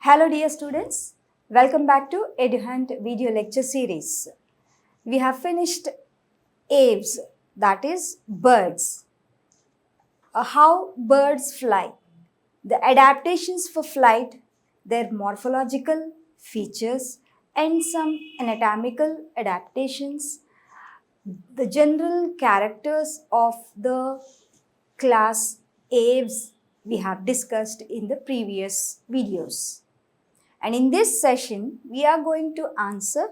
Hello dear students, welcome back to EduHunt video lecture series. We have finished aves, that is birds. How birds fly, the adaptations for flight, their morphological features and some anatomical adaptations, the general characters of the class aves we have discussed in the previous videos. And in this session, we are going to answer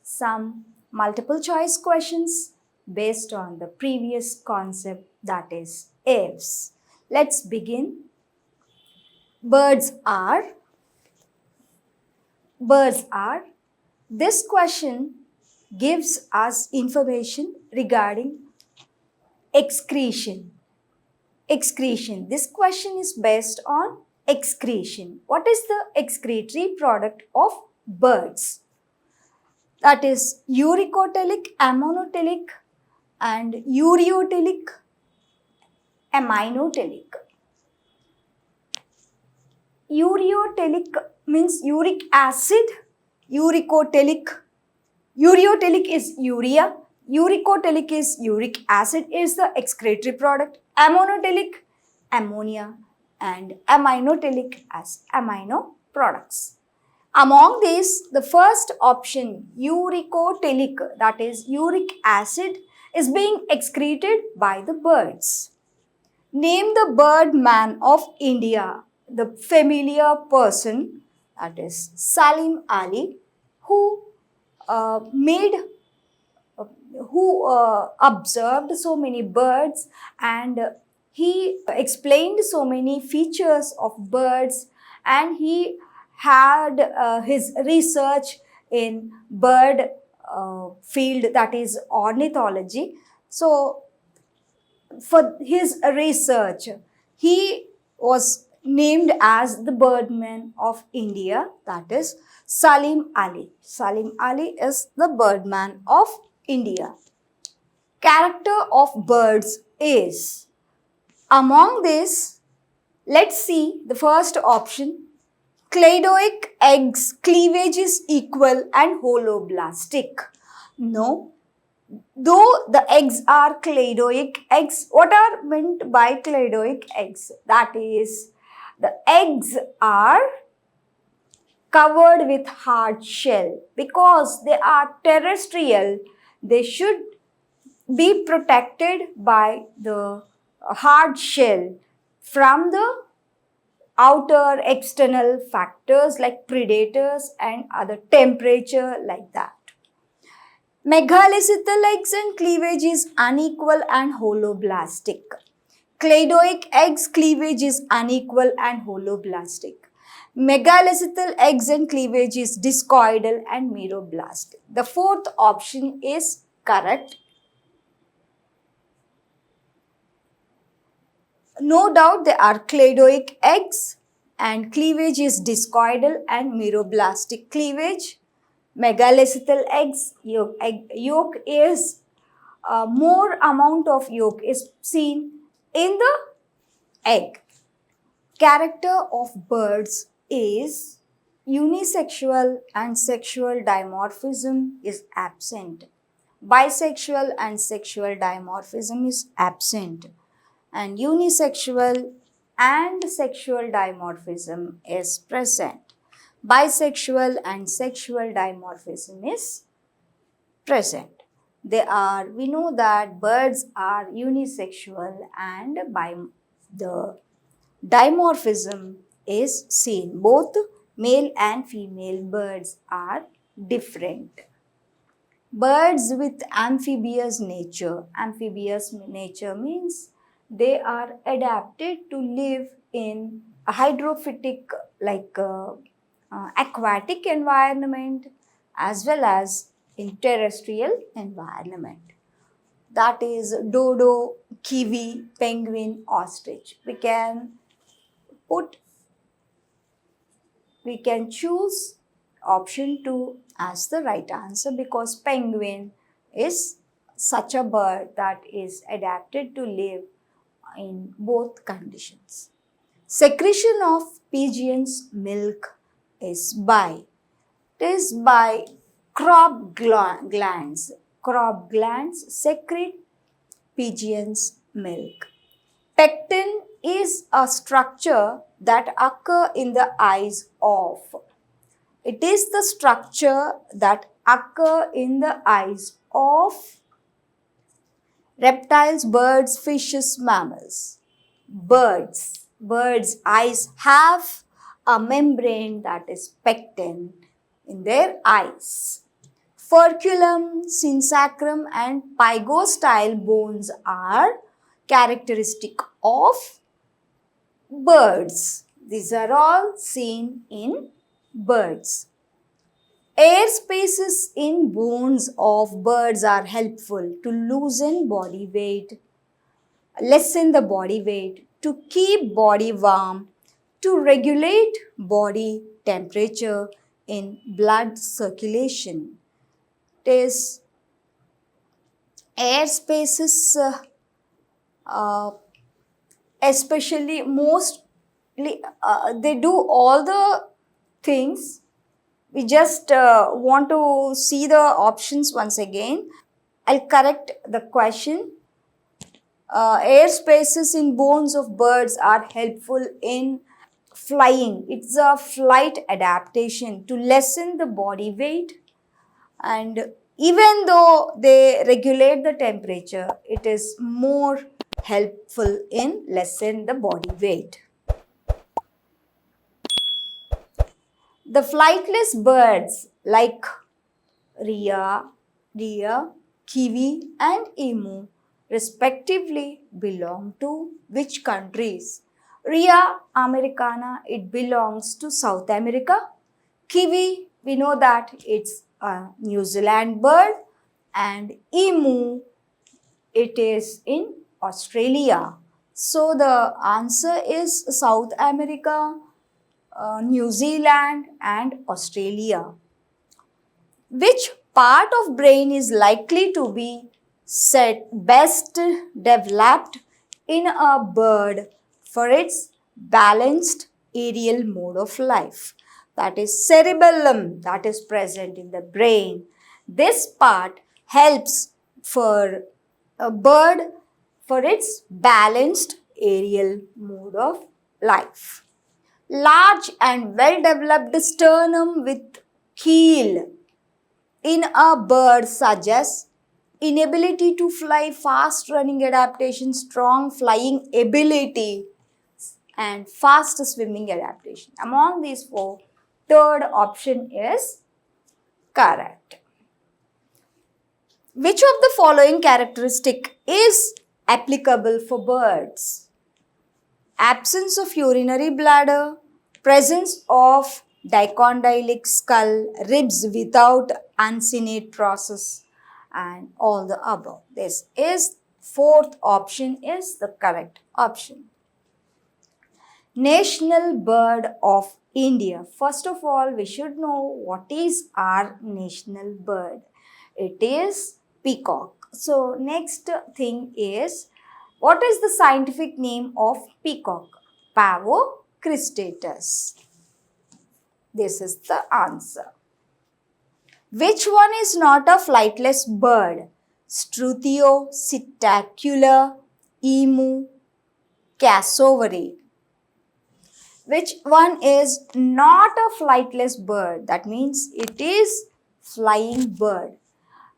some multiple choice questions based on the previous concept, that is aves. Let's begin. Birds are. This question gives us information regarding excretion. This question is based on excretion. What is the excretory product of birds? That is uricotelic, ammonotelic and ureotelic, aminotelic. Ureotelic means uric acid, ureotelic is urea, uricotelic is uric acid is the excretory product, ammonotelic ammonia and aminotelic as amino products. Among these, the first option, uricotelic, that is uric acid, is being excreted by the birds. Name the birdman of India, the familiar person, that is Salim Ali, who observed so many birds and he explained so many features of birds and he had his research in bird field, that is ornithology. So for his research, he was named as the birdman of India, that is Salim Ali. Salim Ali is the birdman of India. Character of birds is. Among this, let's see the first option. Cladoic eggs, cleavage is equal and holoblastic. No. Though the eggs are cladoic eggs, what are meant by cladoic eggs? That is, the eggs are covered with hard shell. Because they are terrestrial, they should be protected by the hard shell from the outer external factors like predators and other temperature like that. Megalicidal eggs and cleavage is unequal and holoblastic. Cladoic eggs cleavage is unequal and holoblastic. Megalicidal eggs and cleavage is discoidal and meroblastic. The fourth option is correct. No doubt they are cladoic eggs and cleavage is discoidal and meroblastic cleavage. Megalicidal eggs, yolk is more amount of yolk is seen in the egg. Character of birds is unisexual and sexual dimorphism is absent. Bisexual and sexual dimorphism is absent. And unisexual and sexual dimorphism is present. Bisexual and sexual dimorphism is present. We know that birds are unisexual and the dimorphism is seen. Both male and female birds are different. Birds with amphibious nature. Amphibious nature means they are adapted to live in a hydrophytic aquatic environment as well as in terrestrial environment. That is dodo, kiwi, penguin, ostrich. We can choose option 2 as the right answer because penguin is such a bird that is adapted to live in both conditions. Secretion of pigeon's milk is by crop glands. Crop glands secrete pigeon's milk. Pectin is a structure that occur in the eyes of. It is the structure that occur in the eyes of reptiles, birds, fishes, mammals. Birds' eyes have a membrane that is pectin in their eyes. Furculum, synsacrum and pygostyle bones are characteristic of birds. These are all seen in birds. Air spaces in bones of birds are helpful to lessen the body weight, to keep body warm, to regulate body temperature in blood circulation. It is air spaces especially mostly they do all the things. We just want to see the options once again. I'll correct the question. Air spaces in bones of birds are helpful in flying. It's a flight adaptation to lessen the body weight, and even though they regulate the temperature, it is more helpful in lessen the body weight. The flightless birds like rhea, kiwi and emu respectively belong to which countries? Rhea americana, it belongs to South America. Kiwi, we know that it's a New Zealand bird, and emu, it is in Australia. So the answer is South America, New Zealand and Australia. Which part of brain is likely to be best developed in a bird for its balanced aerial mode of life? That is cerebellum, that is present in the brain. This part helps for a bird for its balanced aerial mode of life. Large and well-developed sternum with keel in a bird suggests inability to fly, fast running adaptation, strong flying ability and fast swimming adaptation. Among these four, third option is correct. Which of the following characteristic is applicable for birds? Absence of urinary bladder, presence of dicondylic skull, ribs without uncinate process, and all the above. This is fourth option is the correct option. National bird of India. First of all, we should know what is our national bird. It is peacock. So next thing is, what is the scientific name of peacock? Pavo cristatus. This is the answer. Which one is not a flightless bird? Struthio, psittacular, emu, cassowary. Which one is not a flightless bird? That means it is flying bird.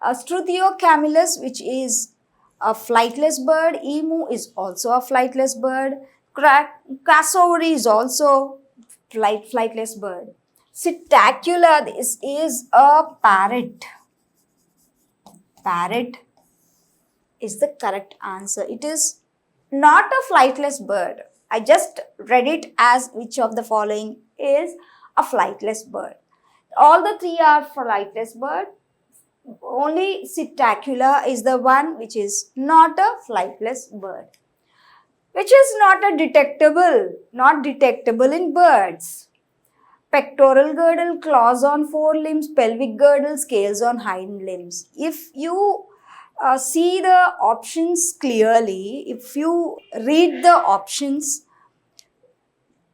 Struthio camellus, which is a flightless bird. Emu is also a flightless bird. Cassowary is also flightless bird. Psittacular, this is a parrot. Parrot is the correct answer. It is not a flightless bird. I just read it as which of the following is a flightless bird. All the three are flightless bird. Only Psittacula is the one which is not a flightless bird, which is not detectable in birds. Pectoral girdle, claws on forelimbs, pelvic girdle, scales on hind limbs. If you see the options clearly, if you read the options,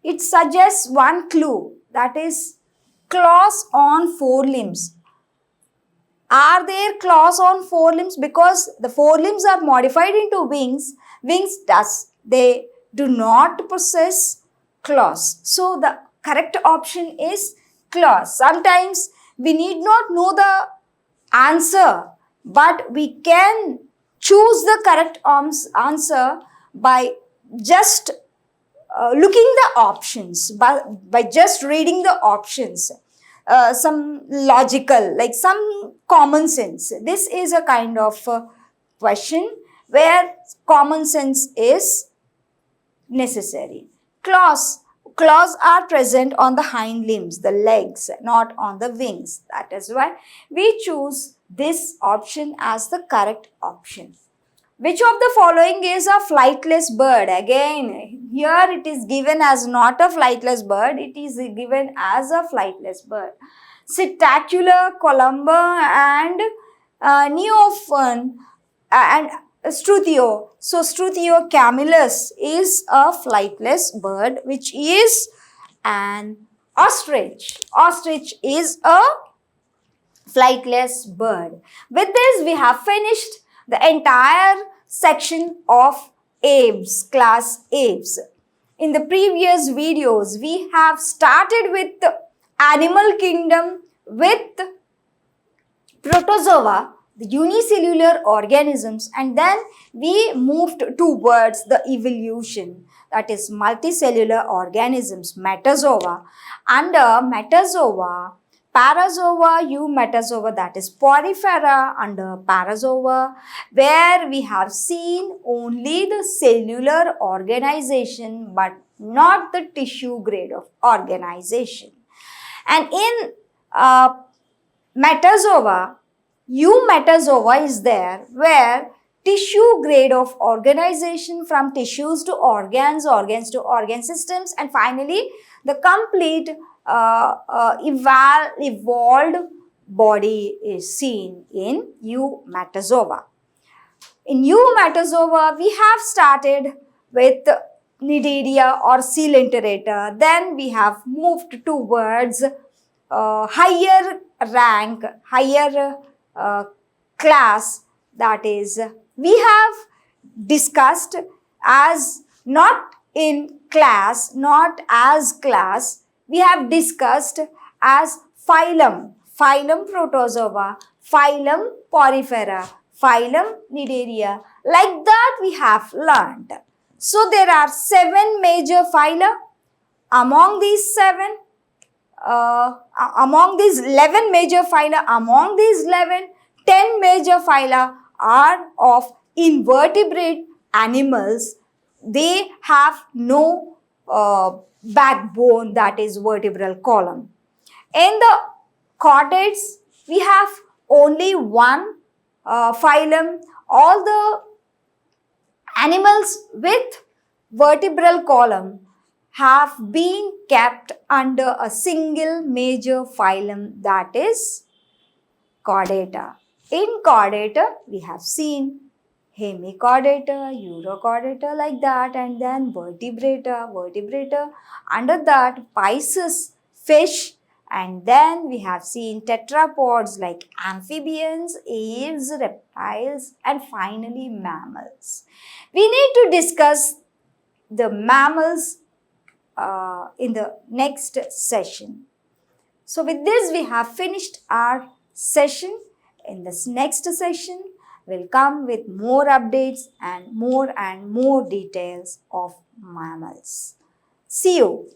it suggests one clue, that is claws on forelimbs. Are there claws on forelimbs? Because the forelimbs are modified into wings. Wings they do not possess claws. So the correct option is claws. Sometimes we need not know the answer, but we can choose the correct answer by just looking the options, by just reading the options. Some logical, like some common sense. This is a kind of question where common sense is necessary. Claws are present on the hind limbs, the legs, not on the wings. That is why we choose this option as the correct option. Which of the following is a flightless bird? Again, here it is given as not a flightless bird, it is given as a flightless bird. Psittacula, columba, and neophone and Struthio. So Struthio camillus is a flightless bird, which is an ostrich. Ostrich is a flightless bird. With this, we have finished the entire section of aves, class aves. In the previous videos, we have started with the animal kingdom with protozoa, the unicellular organisms, and then we moved towards the evolution, that is multicellular organisms, metazoa. Under metazoa, parazoa, eumetazoa, that is porifera. Under parazoa, where we have seen only the cellular organization but not the tissue grade of organization. And in metazoa, eumetazoa is there, where tissue grade of organization from tissues to organs, organs to organ systems, and finally the complete evolved body is seen in eumetazoa. In eumetazoa, we have started with Cnidaria or coelenterata. Then we have moved towards higher rank, higher class, that is, we have discussed as not in class, not as class, we have discussed as phylum, phylum protozoa, phylum porifera, phylum Cnidaria. Like that we have learned. So there are 7 major phyla. Among these 11 major phyla, among these 11, 10 major phyla are of invertebrate animals. They have no backbone, that is vertebral column. In the chordates, we have only one phylum. All the animals with vertebral column have been kept under a single major phylum, that is chordata. In chordata, we have seen hemichordata, urochordata, like that, and then vertebrata. Under that, Pisces, fish, and then we have seen tetrapods like amphibians, aves, reptiles, and finally mammals. We need to discuss the mammals in the next session. So with this, we have finished our session. In this next session, we'll come with more updates and more details of mammals. See you.